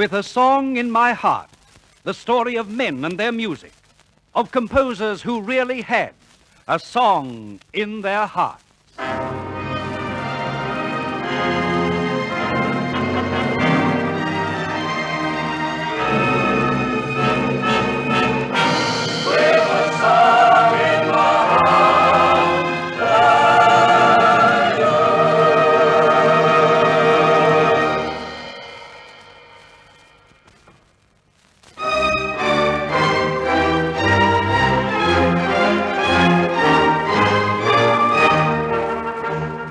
With a song in my heart, the story of men and their music, of composers who really had a song in their hearts.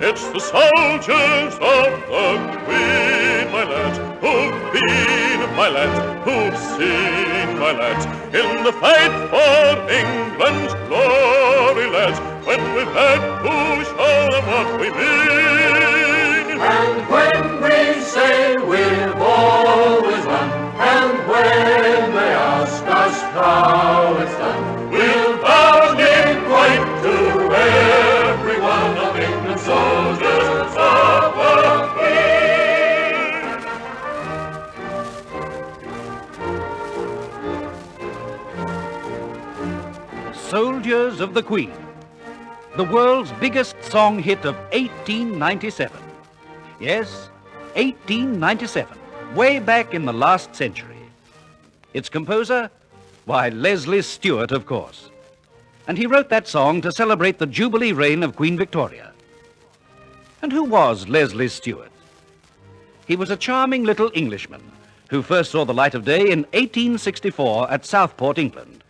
It's the soldiers of the Queen, my lads, who've been, my lads, who've seen, my lads, in the fight for England's glory, lads, when we've had to show them what we mean. And when we say we've always won, and when they ask us how it's done, we'll bow in quite to every one of England's soldiers of the Queen. Soldiers of the Queen, the world's biggest song hit of 1897. Yes, 1897, way back in the last century. Its composer? Why, Leslie Stuart, of course. And he wrote that song to celebrate the Jubilee reign of Queen Victoria. And who was Leslie Stuart? He was a charming little Englishman who first saw the light of day in 1864 at Southport, England.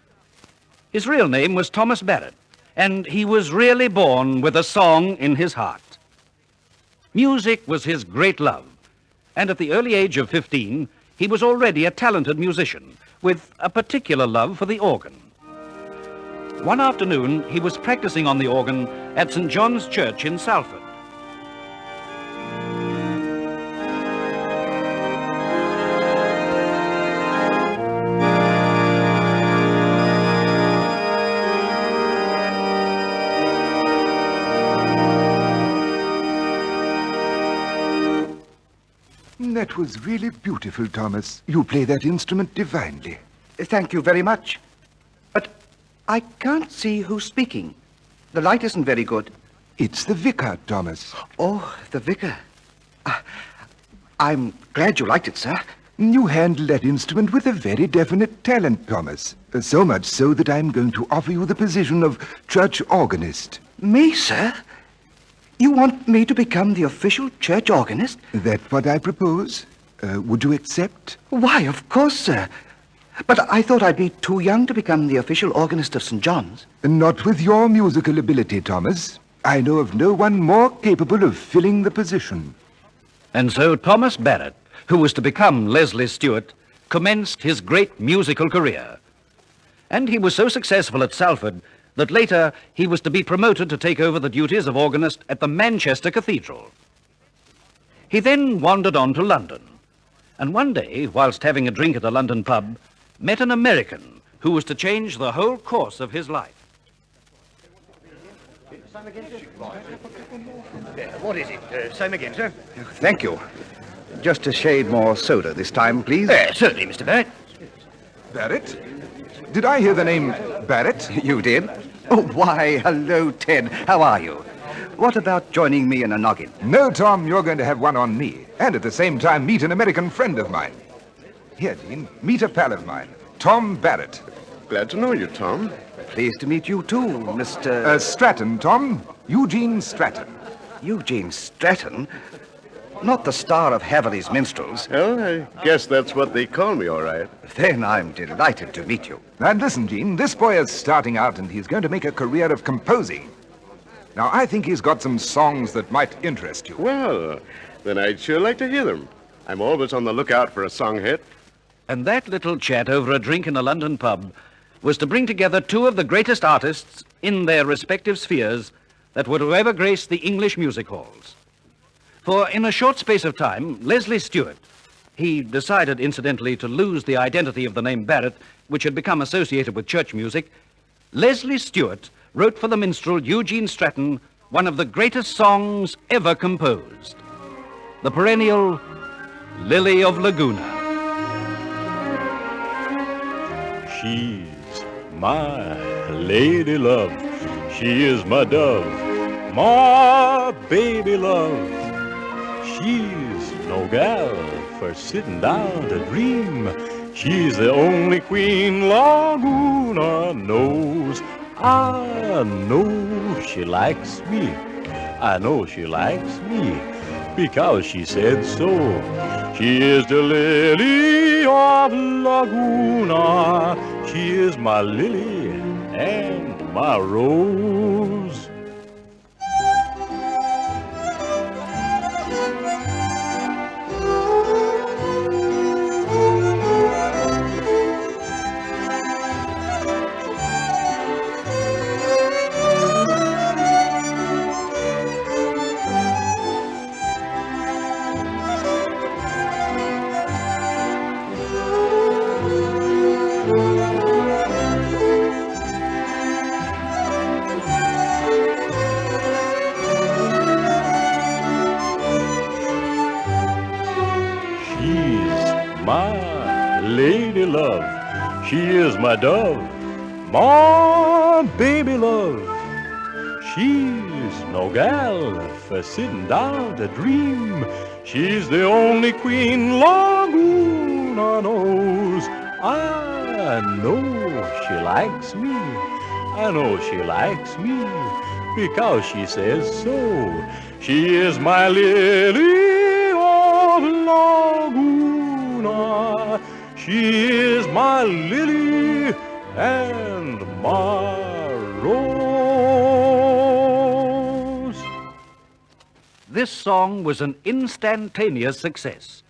His real name was Thomas Barrett, and he was really born with a song in his heart. Music was his great love, and at the early age of 15, he was already a talented musician with a particular love for the organ. One afternoon, he was practicing on the organ at St. John's Church in Salford. That was really beautiful, Thomas. You play that instrument divinely. Thank you very much. But I can't see who's speaking. The light isn't very good. It's the vicar, Thomas. Oh, the vicar. I'm glad you liked it, sir. You handle that instrument with a very definite talent, Thomas. So much so that I'm going to offer you the position of church organist. Me, sir? You want me to become the official church organist? That's what I propose. Would you accept? Why, of course, sir. But I thought I'd be too young to become the official organist of St. John's. Not with your musical ability, Thomas. I know of no one more capable of filling the position. And so Thomas Barrett, who was to become Leslie Stuart, commenced his great musical career. And he was so successful at Salford that later he was to be promoted to take over the duties of organist at the Manchester Cathedral. He then wandered on to London, and one day, whilst having a drink at a London pub, met an American who was to change the whole course of his life. What is it? Same again, sir. Thank you. Just a shade more soda this time, please. Certainly, Mr. Barrett. Barrett? Did I hear the name Barrett? You did? Oh, why, hello, Ted. How are you? What about joining me in a noggin? No, Tom, you're going to have one on me. And at the same time, meet an American friend of mine. Here, Dean, meet a pal of mine, Tom Barrett. Glad to know you, Tom. Pleased to meet you, too, Mr... Stratton, Tom. Eugene Stratton. Eugene Stratton? Not the star of Haverly's Minstrels. Well, I guess that's what they call me, all right. Then I'm delighted to meet you. And listen, Gene, this boy is starting out and he's going to make a career of composing. Now, I think he's got some songs that might interest you. Well, then I'd sure like to hear them. I'm always on the lookout for a song hit. And that little chat over a drink in a London pub was to bring together two of the greatest artists in their respective spheres that were to ever grace the English music halls. For in a short space of time, Leslie Stuart, he decided, incidentally, to lose the identity of the name Barrett, which had become associated with church music. Leslie Stuart wrote for the minstrel Eugene Stratton one of the greatest songs ever composed, the perennial Lily of Laguna. She's my lady love. She is my dove, my baby love. She's no gal for sitting down to dream. She's the only queen Laguna knows. I know she likes me. I know she likes me because she said so. She is the lily of Laguna. She is my lily and my rose. Lady love, she is my dove, my baby love. She's no gal for sitting down to dream. She's the only queen Laguna knows. I know she likes me. I know she likes me because she says so. She is my lily of Laguna. She is my lily and my rose. This song was an instantaneous success.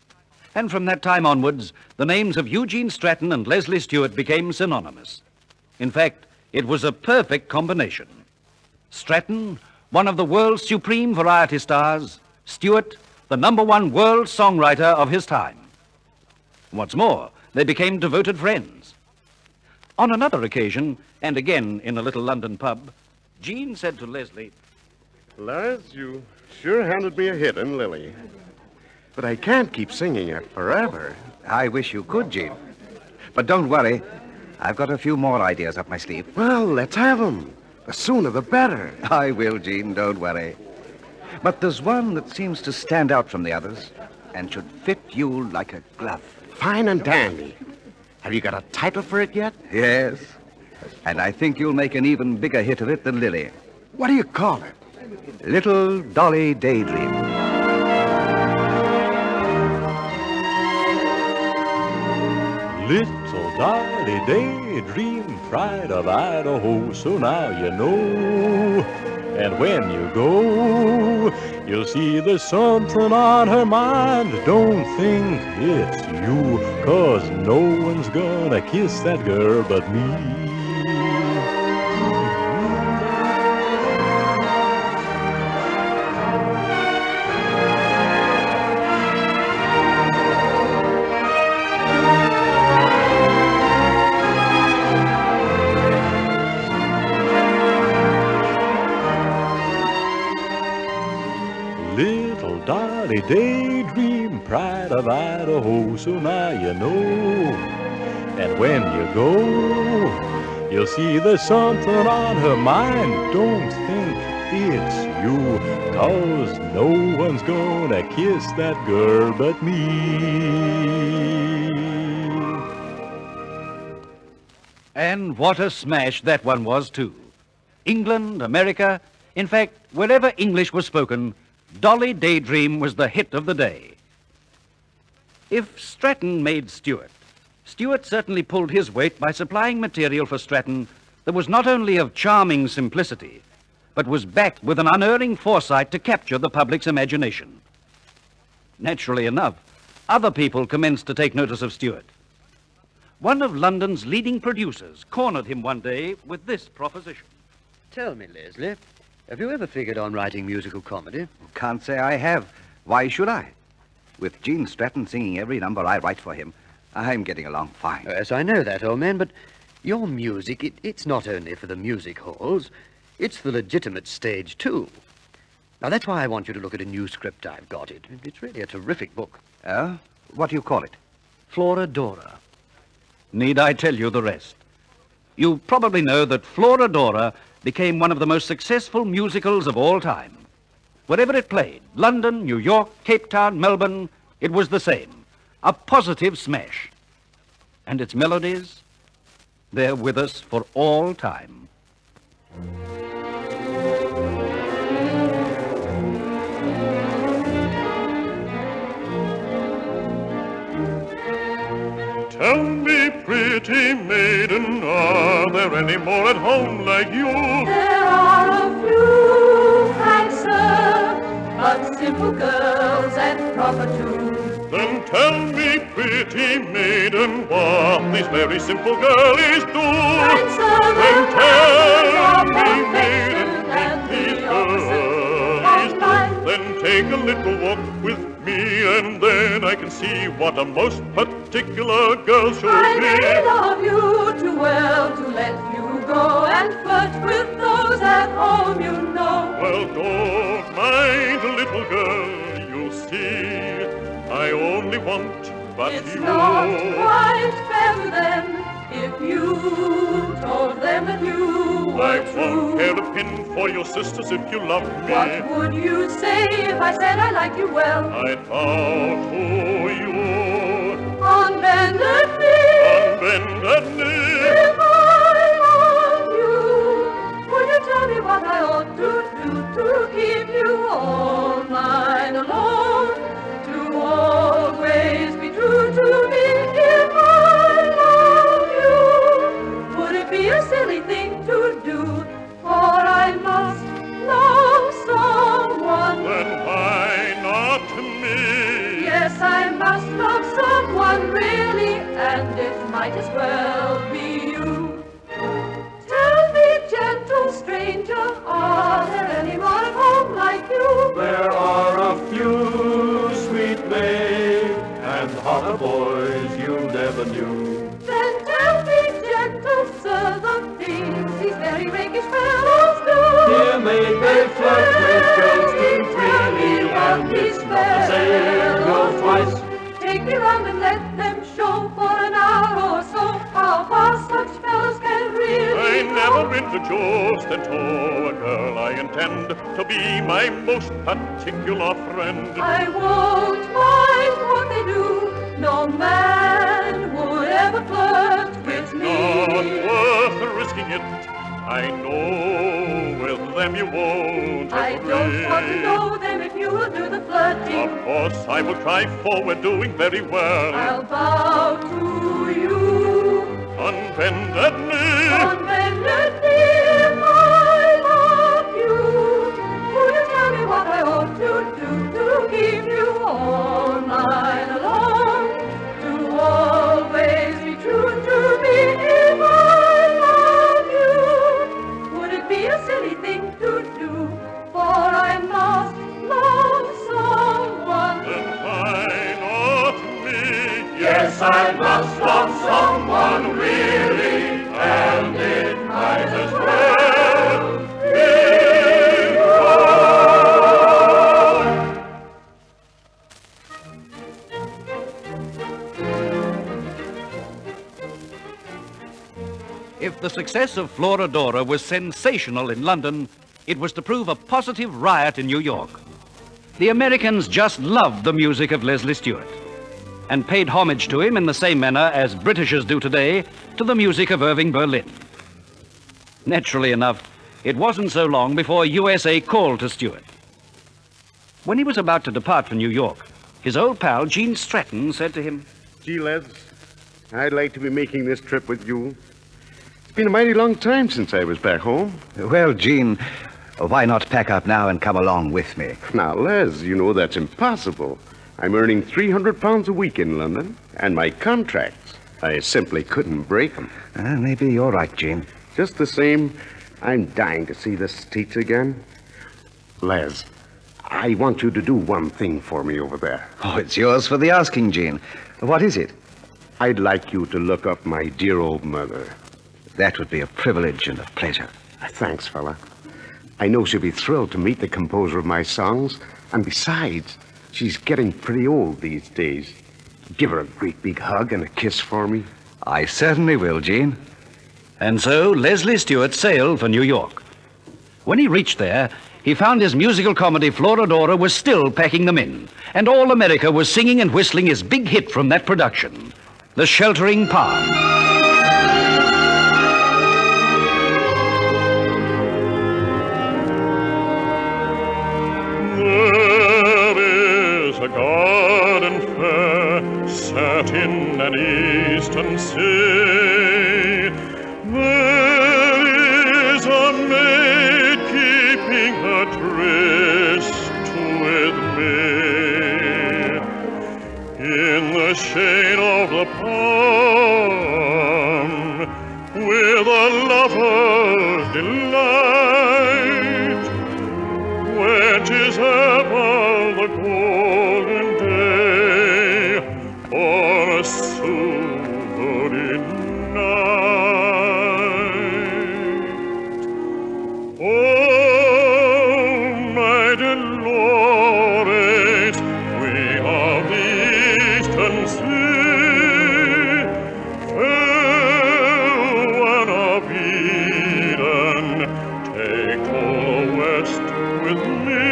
And from that time onwards, the names of Eugene Stratton and Leslie Stuart became synonymous. In fact, it was a perfect combination. Stratton, one of the world's supreme variety stars. Stuart, the #1 world songwriter of his time. What's more, they became devoted friends. On another occasion, and again in a little London pub, Gene said to Leslie, Les, you sure handed me a hit in Lily. But I can't keep singing it forever. I wish you could, Gene. But don't worry. I've got a few more ideas up my sleeve. Well, let's have them. The sooner the better. I will, Gene, don't worry. But there's one that seems to stand out from the others and should fit you like a glove. Fine and dandy. Have you got a title for it yet? Yes. And I think you'll make an even bigger hit of it than Lily. What do you call it? Little Dolly Daydream. Little Dolly Daydream, pride of Idaho, so now you know. And when you go, you'll see there's something on her mind. Don't think it's you, 'cause no one's gonna kiss that girl but me. Little Dolly Daydream, pride of Idaho, so now you know. And when you go, you'll see there's something on her mind. Don't think it's you, 'cause no one's gonna kiss that girl but me. And what a smash that one was, too. England, America, in fact, wherever English was spoken, Dolly Daydream was the hit of the day. If Stratton made Stuart, Stuart certainly pulled his weight by supplying material for Stratton that was not only of charming simplicity, but was backed with an unerring foresight to capture the public's imagination. Naturally enough, other people commenced to take notice of Stuart. One of London's leading producers cornered him one day with this proposition. Tell me, Leslie, have you ever figured on writing musical comedy? Can't say I have. Why should I? With Gene Stratton singing every number I write for him, I'm getting along fine. Yes, I know that, old man, but your music, it's not only for the music halls. It's the legitimate stage, too. Now, that's why I want you to look at a new script I've got. It's really a terrific book. What do you call it? Flora Dora. Need I tell you the rest? You probably know that Florodora became one of the most successful musicals of all time. Wherever it played, London, New York, Cape Town, Melbourne, it was the same. A positive smash. And its melodies, they're with us for all time. Tell me, pretty maiden, are there any more at home like you? There are a few, kind sir, but simple girls and proper too. Then tell me, pretty maiden, what this very simple girl is doing. Kind sir, Then tell me, perfection maiden, and what this the girl opposite is of mine. doing. Then take a little walk with me, and then I can see what a most particular girl should I be. may love you too well to let you go and flirt with those at home, you know. Well, don't mind, little girl, you see, I only want but It's you. not quite fair to them if you told them that you I were won't true. care a pin for your sisters if you love me. What would you say if I said I like you well? I'd bow to you On bended knee, on bended knee. if I love you, would you tell me what I ought to do to keep you all mine alone? To always be true to me if I love you. Would it be a silly thing to do? For I must love someone. Then why not me? Yes, I must love someone really, and it might as well be you. Tell me, gentle stranger, are there anyone at home like you? There are a few, sweet maid, and hotter boys you never knew. Then tell me, gentle sir, the things these very rakish fellows do. Here may they flirt with girls too freely, and it's not to say no twice. Take me round and let them show for an hour or so how far such fellows can really I go. never introduced and to a girl I intend to be my most particular friend. I won't mind what they do. No man would ever flirt with Not me. worth risking it. I know with them you won't I agree. don't want to know them if you will do the flirting. Of course I will try, for we're doing very well. I'll bow to you On bended knee. on bended knee if I love you. Will you tell me what I ought to do to keep you all mine alone? To always be true to me if I love you. Would it be a silly thing to do? For I must love someone. Then why not me? Yes, I must love someone really, and it might as well be you. If the success of Florodora was sensational in London, it was to prove a positive riot in New York. The Americans just loved the music of Leslie Stuart and paid homage to him in the same manner as Britishers do today to the music of Irving Berlin. Naturally enough, it wasn't so long before USA called to Stuart. When he was about to depart for New York, his old pal Gene Stratton said to him, Gee, Les, I'd like to be making this trip with you. It's been a mighty long time since I was back home. Well, Gene, why not pack up now and come along with me? Now, Les, you know that's impossible. I'm earning £300 a week in London, and my contracts, I simply couldn't break them. Maybe you're right, Gene. Just the same, I'm dying to see the States again. Les, I want you to do one thing for me over there. Oh, it's yours for the asking, Gene. What is it? I'd like you to look up my dear old mother. That would be a privilege and a pleasure. Thanks, fella. I know she'll be thrilled to meet the composer of my songs. And besides, she's getting pretty old these days. Give her a great big hug and a kiss for me. I certainly will, Gene. And so Leslie Stuart sailed for New York. When he reached there, he found his musical comedy Florodora was still packing them in, and all America was singing and whistling his big hit from that production, The Sheltering Palm. There is a garden fair set in an eastern sea. There is a maid keeping her tryst with me. In the shade of the palm, with a lover's delight, when 'tis ever the golden day, or a silvery night. Oh, my Dolores, queen of the eastern sea, fair one of Eden, take all the west with me.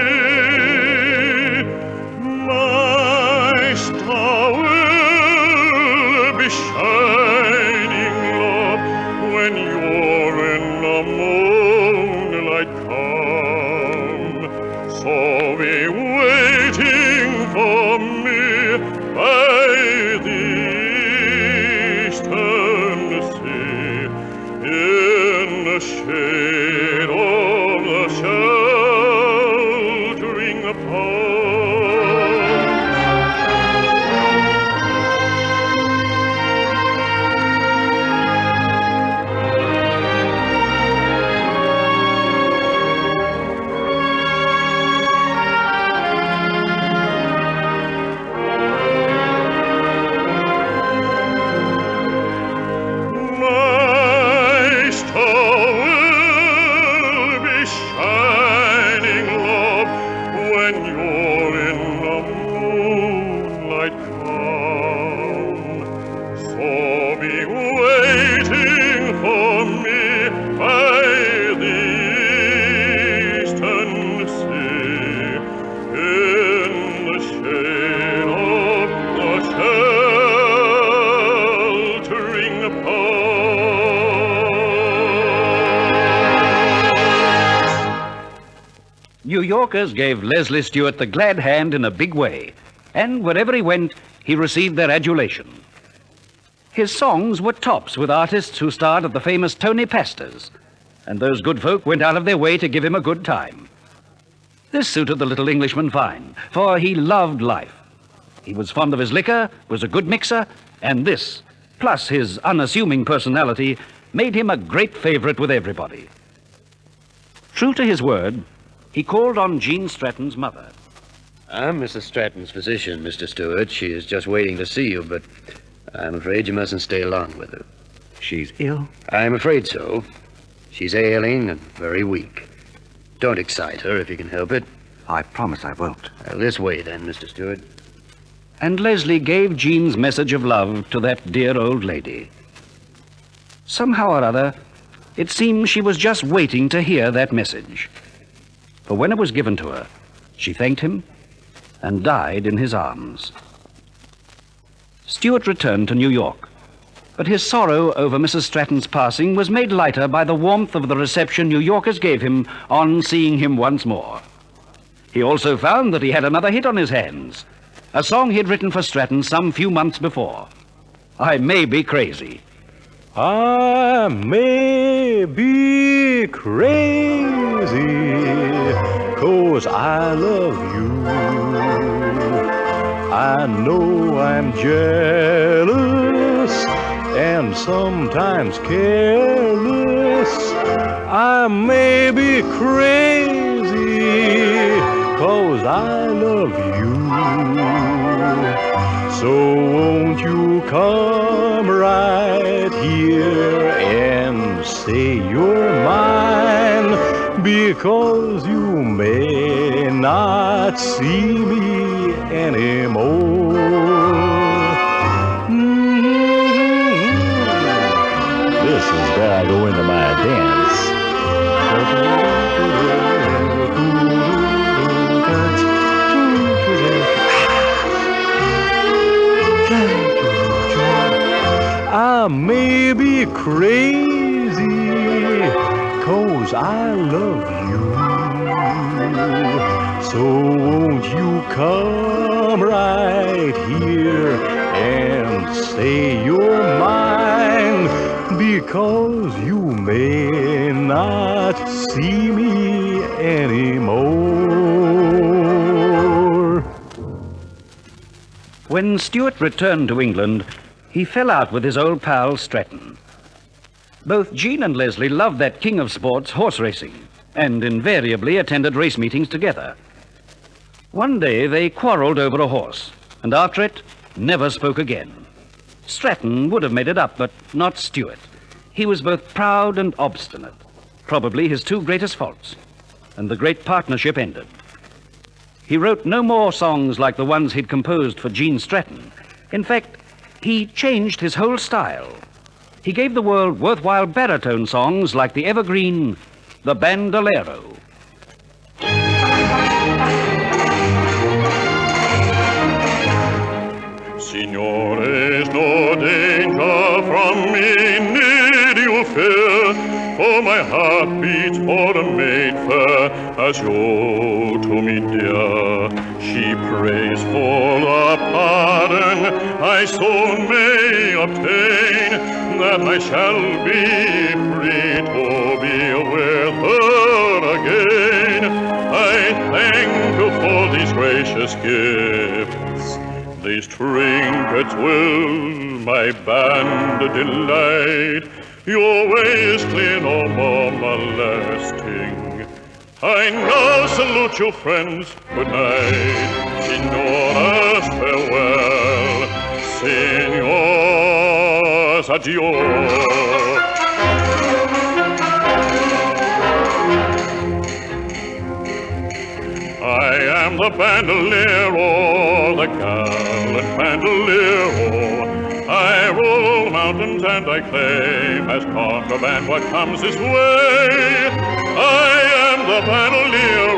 My star will be shining, love, when you're in the moonlight calm. So be waiting for me by the eastern sea, in the shade of the sheltering palm. My star will be shining, love, when you're in the moonlight calm. So be waiting for me by the eastern sea, in the shade of the sheltering palm. New Yorkers gave Leslie Stuart the glad hand in a big way, and wherever he went, he received their adulation. His songs were tops with artists who starred at the famous Tony Pastor's, and those good folk went out of their way to give him a good time. This suited the little Englishman fine, for he loved life. He was fond of his liquor, was a good mixer, and this, plus his unassuming personality, made him a great favorite with everybody. True to his word, he called on Jean Stratton's mother. I'm Mrs. Stratton's physician, Mr. Stuart. She is just waiting to see you, but I'm afraid you mustn't stay long with her. She's ill? I'm afraid so. She's ailing and very weak. Don't excite her if you can help it. I promise I won't. Well, this way then, Mr. Stuart. And Leslie gave Jean's message of love to that dear old lady. Somehow or other, it seemed she was just waiting to hear that message. For when it was given to her, she thanked him and died in his arms. Stuart returned to New York, but his sorrow over Mrs. Stratton's passing was made lighter by the warmth of the reception New Yorkers gave him on seeing him once more. He also found that he had another hit on his hands, a song he'd written for Stratton some few months before, I May Be Crazy. I may be crazy, 'cause I love you. I know I'm jealous and sometimes careless. I may be crazy, 'cause I love you. So won't you come right here and say you're mine, because you may not see me anymore. This is I go into my dance. I may be crazy, 'cause I love you. So won't you come right here and say you're mine, because you may not see me anymore. When Stuart returned to England, he fell out with his old pal Stratton. Both Jean and Leslie loved that king of sports, horse racing, and invariably attended race meetings together. One day they quarreled over a horse, and after it, never spoke again. Stratton would have made it up, but not Stuart. He was both proud and obstinate, probably his two greatest faults, and the great partnership ended. He wrote no more songs like the ones he'd composed for Jean Stratton. In fact, he changed his whole style. He gave the world worthwhile baritone songs like the evergreen The Bandolero. Signores, no danger from me need you fear, for my heart beats for a maid fair, as you to me dear. She prays for the pardon I soon may obtain, that I shall be free to be with her again. I thank you for these gracious gifts. These trinkets will my band delight. Your way is clear, no more molesting. I now salute you, friends. Good night. Signoras, farewell. Signors, adieu. I am the bandolero, the gallant bandolero. I roll mountains and I claim as contraband what comes this way. I am the bandolero,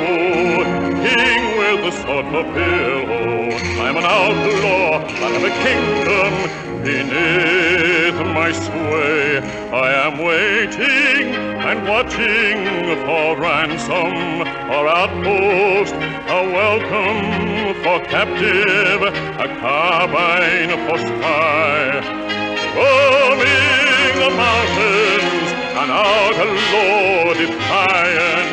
king with the sword for pillow. I'm an outlaw, I have a kingdom beneath my sway. I am waiting and watching for ransom or outpost, a welcome for captive, a carbine for spy. Roaming the mountains, an outlaw defiant,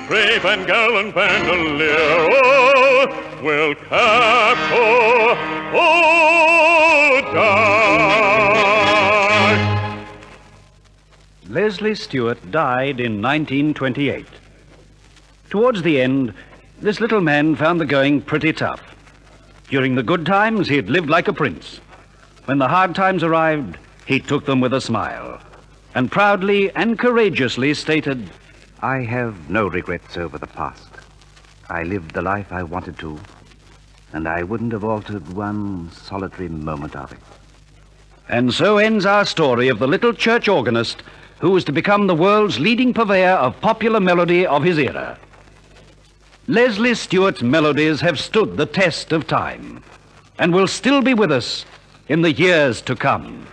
brave and gallant bandolero will capture or die. Leslie Stuart died in 1928. Towards the end, this little man found the going pretty tough. During the good times, he had lived like a prince. When the hard times arrived, he took them with a smile, and proudly and courageously stated, I have no regrets over the past. I lived the life I wanted to, and I wouldn't have altered one solitary moment of it. And so ends our story of the little church organist who was to become the world's leading purveyor of popular melody of his era. Leslie Stuart's melodies have stood the test of time and will still be with us in the years to come.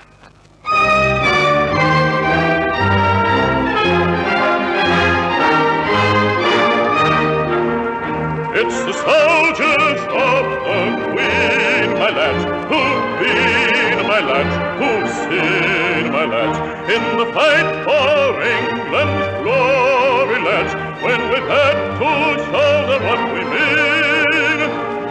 It's the soldiers of the Queen, my lads, who've been my lads, who've seen my lads, in the fight for England's glory, lads, when we've had to show them what we mean,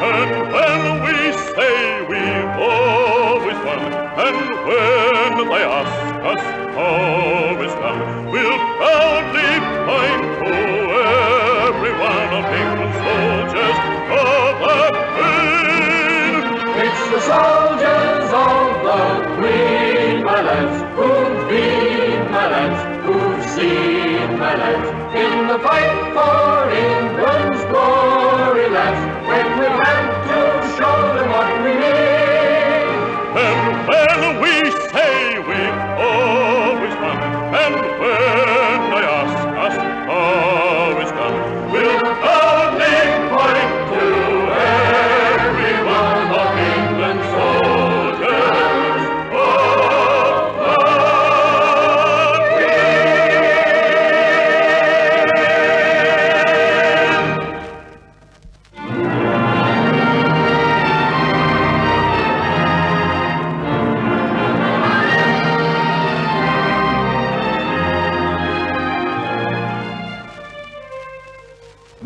and when we say we've always won, and when they ask us how it's done, we'll proudly point to every one of England's soldiers of the Queen. It's the soldiers of the Queen, my lads, who've been my lads, who've seen my lads, in the fight for England's glory, lads, when we had to show them what we mean. And when we say we've always won, and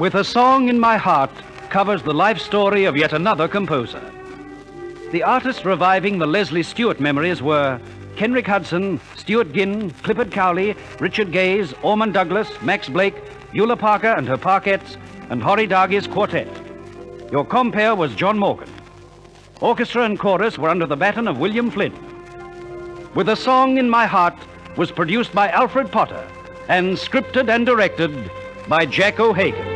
With a Song in My Heart covers the life story of yet another composer. The artists reviving the Leslie Stuart memories were Kenrick Hudson, Stuart Ginn, Clifford Cowley, Richard Gaze, Ormond Douglas, Max Blake, Eula Parker and her Parkettes, and Horry Dargis Quartet. Your compere was John Morgan. Orchestra and chorus were under the baton of William Flynn. With a Song in My Heart was produced by Alfred Potter and scripted and directed by Jack O'Hagan.